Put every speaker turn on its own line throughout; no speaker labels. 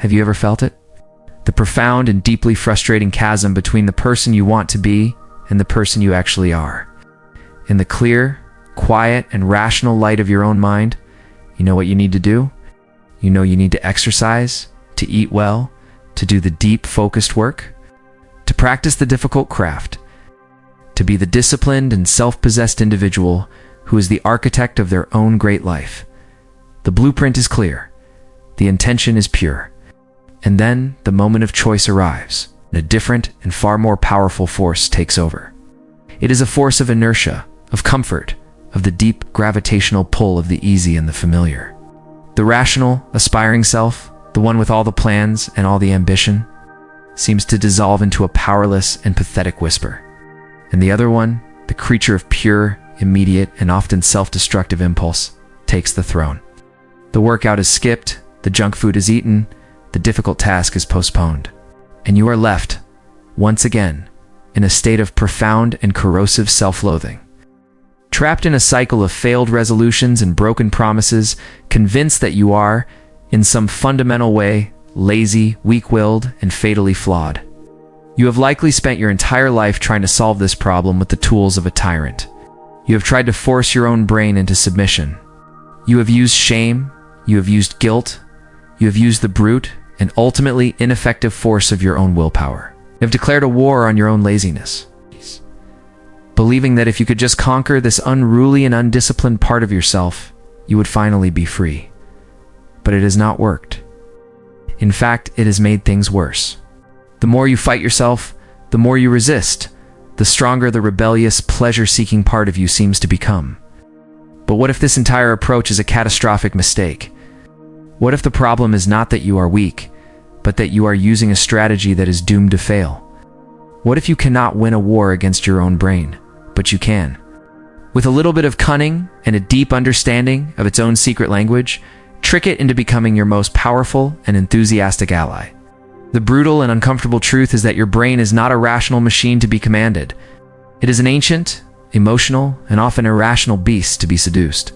Have you ever felt it? The profound and deeply frustrating chasm between the person you want to be and the person you actually are. In the clear, quiet, and rational light of your own mind, you know what you need to do? You know you need to exercise, to eat well, to do the deep, focused work, to practice the difficult craft, to be the disciplined and self-possessed individual who is the architect of their own great life. The blueprint is clear. The intention is pure. And then the moment of choice arrives, and a different and far more powerful force takes over. It is a force of inertia, of comfort, of the deep gravitational pull of the easy and the familiar. The rational, aspiring self, the one with all the plans and all the ambition, seems to dissolve into a powerless and pathetic whisper. And the other one, the creature of pure, immediate, and often self-destructive impulse, takes the throne. The workout is skipped, the junk food is eaten, the difficult task is postponed, and you are left, once again, in a state of profound and corrosive self-loathing. Trapped in a cycle of failed resolutions and broken promises, convinced that you are, in some fundamental way, lazy, weak-willed, and fatally flawed. You have likely spent your entire life trying to solve this problem with the tools of a tyrant. You have tried to force your own brain into submission. You have used shame, you have used guilt, you have used the brute and ultimately ineffective force of your own willpower. You have declared a war on your own laziness, believing that if you could just conquer this unruly and undisciplined part of yourself, you would finally be free. But it has not worked. In fact, it has made things worse. The more you fight yourself, the more you resist, the stronger the rebellious, pleasure-seeking part of you seems to become. But what if this entire approach is a catastrophic mistake? What if the problem is not that you are weak, but that you are using a strategy that is doomed to fail? What if you cannot win a war against your own brain, but you can? With a little bit of cunning and a deep understanding of its own secret language, trick it into becoming your most powerful and enthusiastic ally. The brutal and uncomfortable truth is that your brain is not a rational machine to be commanded. It is an ancient, emotional, and often irrational beast to be seduced.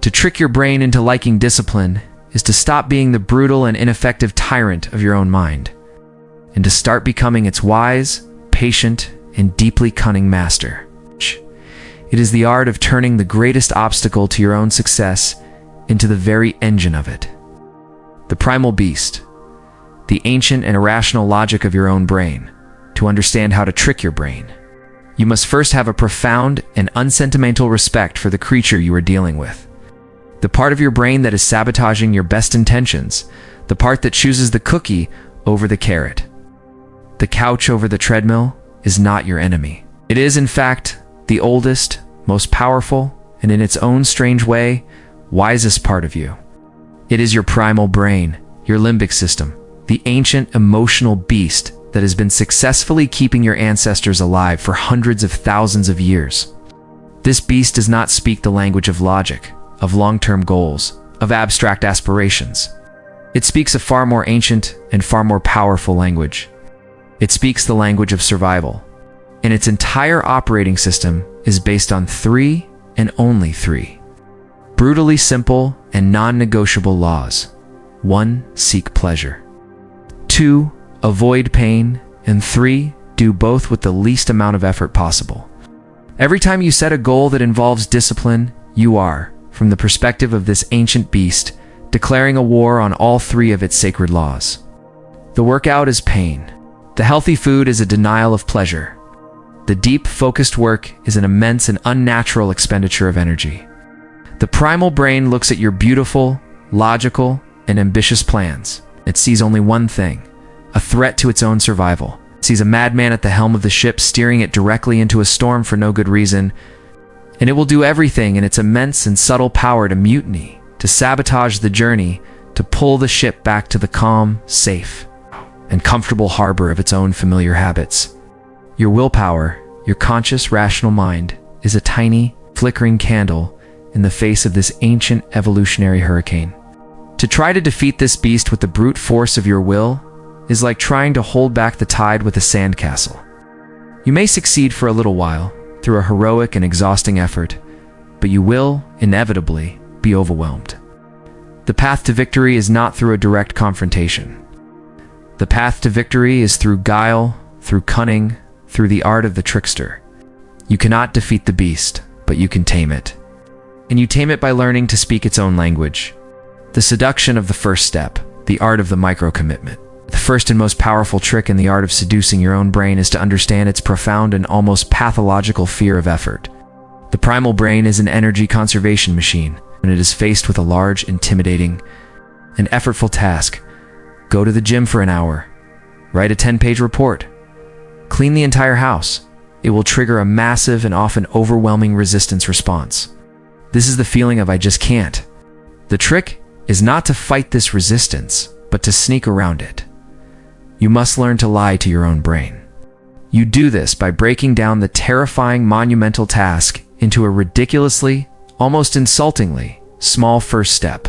To trick your brain into liking discipline is to stop being the brutal and ineffective tyrant of your own mind, and to start becoming its wise, patient, and deeply cunning master. It is the art of turning the greatest obstacle to your own success into the very engine of it. The primal beast, the ancient and irrational logic of your own brain. To understand how to trick your brain, you must first have a profound and unsentimental respect for the creature you are dealing with. The part of your brain that is sabotaging your best intentions, the part that chooses the cookie over the carrot, the couch over the treadmill, is not your enemy. It is, in fact, the oldest, most powerful, and in its own strange way, wisest part of you. It is your primal brain, your limbic system, the ancient emotional beast that has been successfully keeping your ancestors alive for hundreds of thousands of years. This beast does not speak the language of logic, of long-term goals, of abstract aspirations. It speaks a far more ancient and far more powerful language. It speaks the language of survival, and its entire operating system is based on 3 and only 3 brutally simple and non-negotiable laws. 1. Seek pleasure. 2. Avoid pain. And 3. Do both with the least amount of effort possible. Every time you set a goal that involves discipline, you are, from the perspective of this ancient beast, declaring a war on all 3 of its sacred laws. The workout is pain. The healthy food is a denial of pleasure. The deep, focused work is an immense and unnatural expenditure of energy. The primal brain looks at your beautiful, logical, and ambitious plans. It sees only one thing: a threat to its own survival. It sees a madman at the helm of the ship steering it directly into a storm for no good reason, and it will do everything in its immense and subtle power to mutiny, to sabotage the journey, to pull the ship back to the calm, safe, and comfortable harbor of its own familiar habits. Your willpower, your conscious, rational mind, is a tiny, flickering candle in the face of this ancient evolutionary hurricane. To try to defeat this beast with the brute force of your will is like trying to hold back the tide with a sandcastle. You may succeed for a little while, through a heroic and exhausting effort, but you will, inevitably, be overwhelmed. The path to victory is not through a direct confrontation. The path to victory is through guile, through cunning, through the art of the trickster. You cannot defeat the beast, but you can tame it. And you tame it by learning to speak its own language. The seduction of the first step, the art of the micro-commitment. The first and most powerful trick in the art of seducing your own brain is to understand its profound and almost pathological fear of effort. The primal brain is an energy conservation machine. When it is faced with a large, intimidating, and effortful task, go to the gym for an hour, write a 10-page report, clean the entire house. It will trigger a massive and often overwhelming resistance response. This is the feeling of "I just can't." The trick is not to fight this resistance, but to sneak around it. You must learn to lie to your own brain. You do this by breaking down the terrifying monumental task into a ridiculously, almost insultingly, small first step.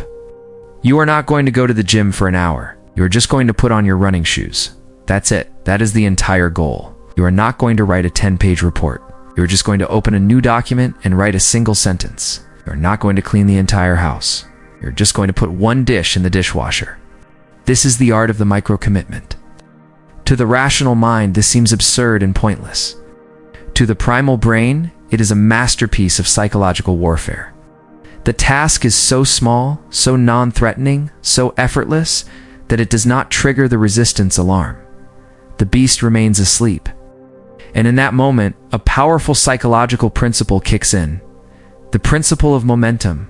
You are not going to go to the gym for an hour. You are just going to put on your running shoes. That's it. That is the entire goal. You are not going to write a 10-page report. You are just going to open a new document and write a single sentence. You are not going to clean the entire house. You're just going to put one dish in the dishwasher. This is the art of the micro-commitment. To the rational mind, this seems absurd and pointless. To the primal brain, it is a masterpiece of psychological warfare. The task is so small, so non-threatening, so effortless, that it does not trigger the resistance alarm. The beast remains asleep. And in that moment, a powerful psychological principle kicks in. The principle of momentum.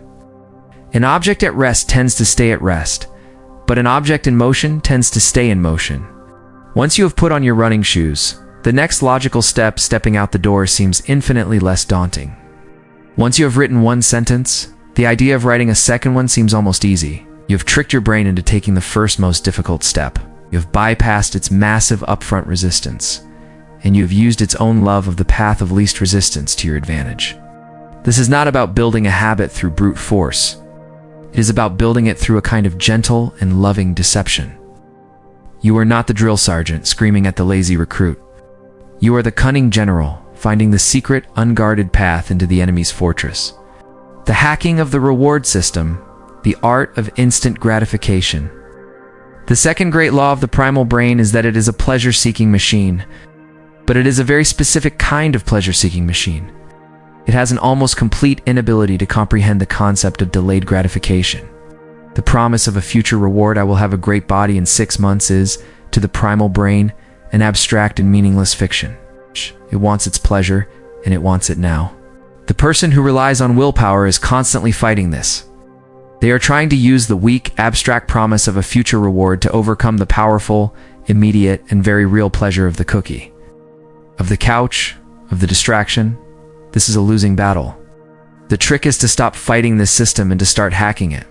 An object at rest tends to stay at rest, but an object in motion tends to stay in motion. Once you have put on your running shoes, the next logical step, stepping out the door, seems infinitely less daunting. Once you have written one sentence, the idea of writing a second one seems almost easy. You have tricked your brain into taking the first most difficult step. You have bypassed its massive upfront resistance, and you have used its own love of the path of least resistance to your advantage. This is not about building a habit through brute force. It is about building it through a kind of gentle and loving deception. You are not the drill sergeant screaming at the lazy recruit. You are the cunning general, finding the secret, unguarded path into the enemy's fortress. The hacking of the reward system, the art of instant gratification. The second great law of the primal brain is that it is a pleasure-seeking machine, but it is a very specific kind of pleasure-seeking machine. It has an almost complete inability to comprehend the concept of delayed gratification. The promise of a future reward, "I will have a great body in 6 months," is, to the primal brain, an abstract and meaningless fiction. It wants its pleasure, and it wants it now. The person who relies on willpower is constantly fighting this. They are trying to use the weak, abstract promise of a future reward to overcome the powerful, immediate, and very real pleasure of the cookie, of the couch, of the distraction. This is a losing battle. The trick is to stop fighting this system and to start hacking it.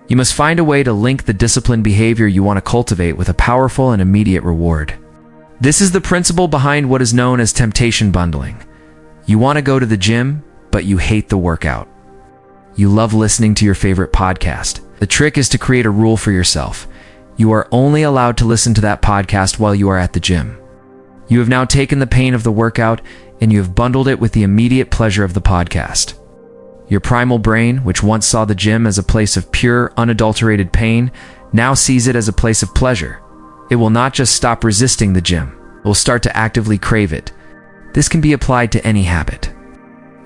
You must find a way to link the disciplined behavior you want to cultivate with a powerful and immediate reward. This is the principle behind what is known as temptation bundling. You want to go to the gym, but you hate the workout. You love listening to your favorite podcast. The trick is to create a rule for yourself. You are only allowed to listen to that podcast while you are at the gym. You have now taken the pain of the workout and you have bundled it with the immediate pleasure of the podcast. Your primal brain, which once saw the gym as a place of pure, unadulterated pain, now sees it as a place of pleasure. It will not just stop resisting the gym. It will start to actively crave it. This can be applied to any habit.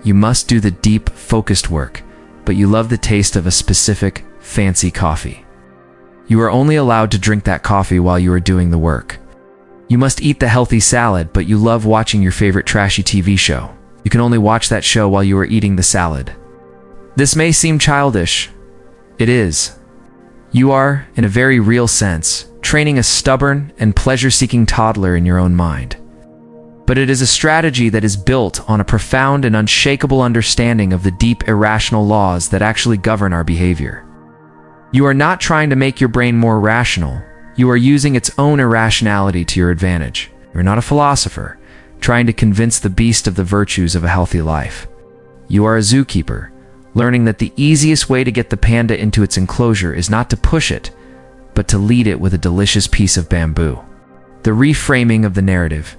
You must do the deep, focused work, but you love the taste of a specific, fancy coffee. You are only allowed to drink that coffee while you are doing the work. You must eat the healthy salad, but you love watching your favorite trashy TV show. You can only watch that show while you are eating the salad. This may seem childish. It is. You are, in a very real sense, training a stubborn and pleasure-seeking toddler in your own mind. But it is a strategy that is built on a profound and unshakable understanding of the deep irrational laws that actually govern our behavior. You are not trying to make your brain more rational. You are using its own irrationality to your advantage. You are not a philosopher, trying to convince the beast of the virtues of a healthy life. You are a zookeeper, learning that the easiest way to get the panda into its enclosure is not to push it, but to lead it with a delicious piece of bamboo. The reframing of the narrative,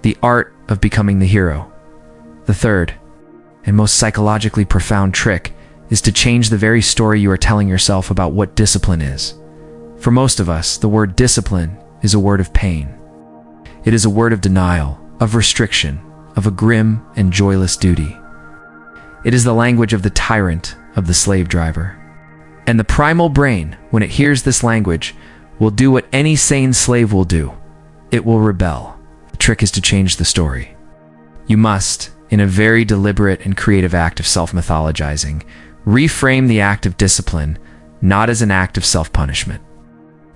the art of becoming the hero. The third, and most psychologically profound trick, is to change the very story you are telling yourself about what discipline is. For most of us, the word discipline is a word of pain. It is a word of denial, of restriction, of a grim and joyless duty. It is the language of the tyrant, of the slave driver. And the primal brain, when it hears this language, will do what any sane slave will do. It will rebel. The trick is to change the story. You must, in a very deliberate and creative act of self-mythologizing, reframe the act of discipline not as an act of self-punishment,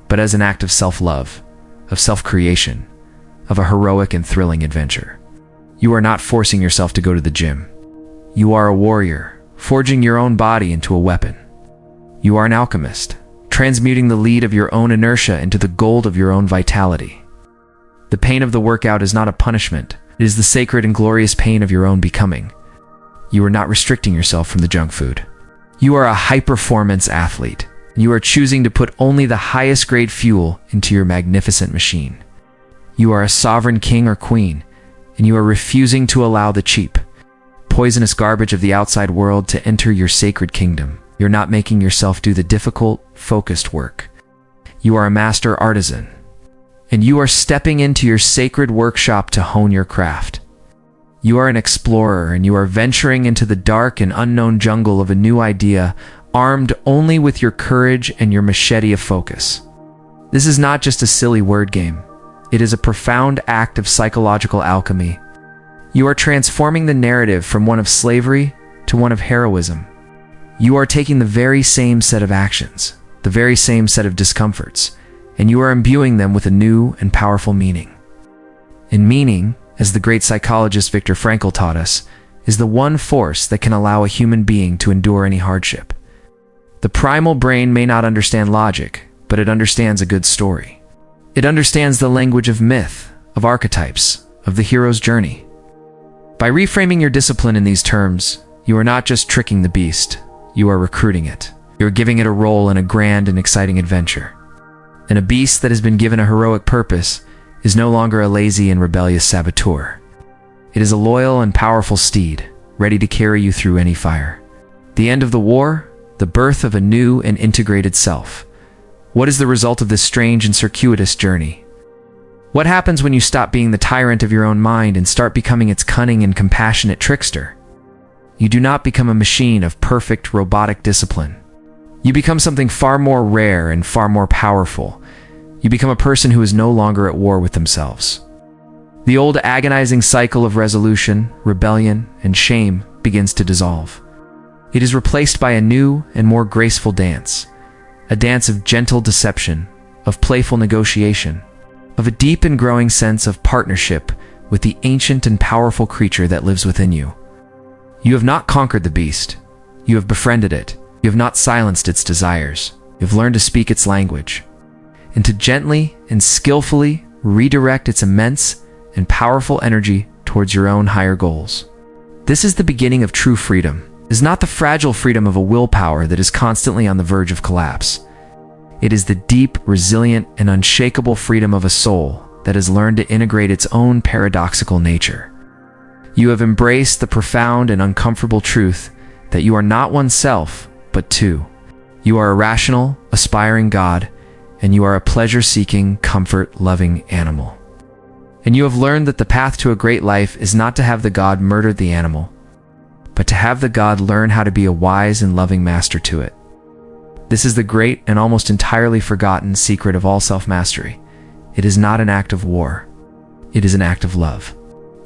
but as an act of self-love, of self-creation, of a heroic and thrilling adventure. You are not forcing yourself to go to the gym. You are a warrior, forging your own body into a weapon. You are an alchemist, transmuting the lead of your own inertia into the gold of your own vitality. The pain of the workout is not a punishment. It is the sacred and glorious pain of your own becoming. You are not restricting yourself from the junk food. You are a high-performance athlete. You are choosing to put only the highest grade fuel into your magnificent machine. You are a sovereign king or queen, and you are refusing to allow the cheap, poisonous garbage of the outside world to enter your sacred kingdom. You're not making yourself do the difficult, focused work. You are a master artisan, and you are stepping into your sacred workshop to hone your craft. You are an explorer, and you are venturing into the dark and unknown jungle of a new idea, armed only with your courage and your machete of focus. This is not just a silly word game. It is a profound act of psychological alchemy. You are transforming the narrative from one of slavery to one of heroism. You are taking the very same set of actions, the very same set of discomforts, and you are imbuing them with a new and powerful meaning. And meaning, as the great psychologist Viktor Frankl taught us, is the one force that can allow a human being to endure any hardship. The primal brain may not understand logic, but it understands a good story. It understands the language of myth, of archetypes, of the hero's journey. By reframing your discipline in these terms, you are not just tricking the beast, you are recruiting it. You are giving it a role in a grand and exciting adventure. And a beast that has been given a heroic purpose is no longer a lazy and rebellious saboteur. It is a loyal and powerful steed, ready to carry you through any fire. The end of the war, the birth of a new and integrated self. What is the result of this strange and circuitous journey? What happens when you stop being the tyrant of your own mind and start becoming its cunning and compassionate trickster? You do not become a machine of perfect robotic discipline. You become something far more rare and far more powerful. You become a person who is no longer at war with themselves. The old agonizing cycle of resolution, rebellion, and shame begins to dissolve. It is replaced by a new and more graceful dance, a dance of gentle deception, of playful negotiation, of a deep and growing sense of partnership with the ancient and powerful creature that lives within you. You have not conquered the beast. You have befriended it. You have not silenced its desires. You have learned to speak its language, and to gently and skillfully redirect its immense and powerful energy towards your own higher goals. This is the beginning of true freedom. It is not the fragile freedom of a willpower that is constantly on the verge of collapse. It is the deep, resilient, and unshakable freedom of a soul that has learned to integrate its own paradoxical nature. You have embraced the profound and uncomfortable truth that you are not oneself, but two. You are a rational, aspiring God, and you are a pleasure-seeking, comfort-loving animal. And you have learned that the path to a great life is not to have the God murder the animal, but to have the God learn how to be a wise and loving master to it. This is the great and almost entirely forgotten secret of all self-mastery. It is not an act of war. It is an act of love.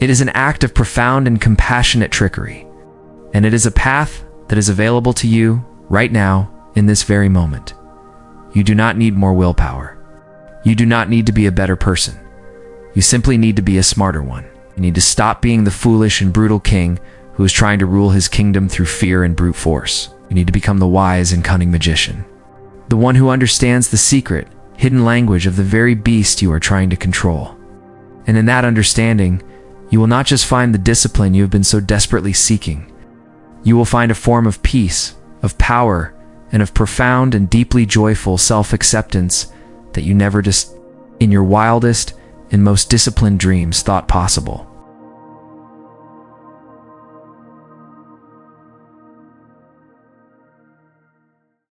It is an act of profound and compassionate trickery. And it is a path that is available to you right now, in this very moment. You do not need more willpower. You do not need to be a better person. You simply need to be a smarter one. You need to stop being the foolish and brutal king who is trying to rule his kingdom through fear and brute force. You need to become the wise and cunning magician, the one who understands the secret, hidden language of the very beast you are trying to control. And in that understanding, you will not just find the discipline you have been so desperately seeking. You will find a form of peace, of power, and of profound and deeply joyful self-acceptance that you never just, in your wildest and most disciplined dreams, thought possible.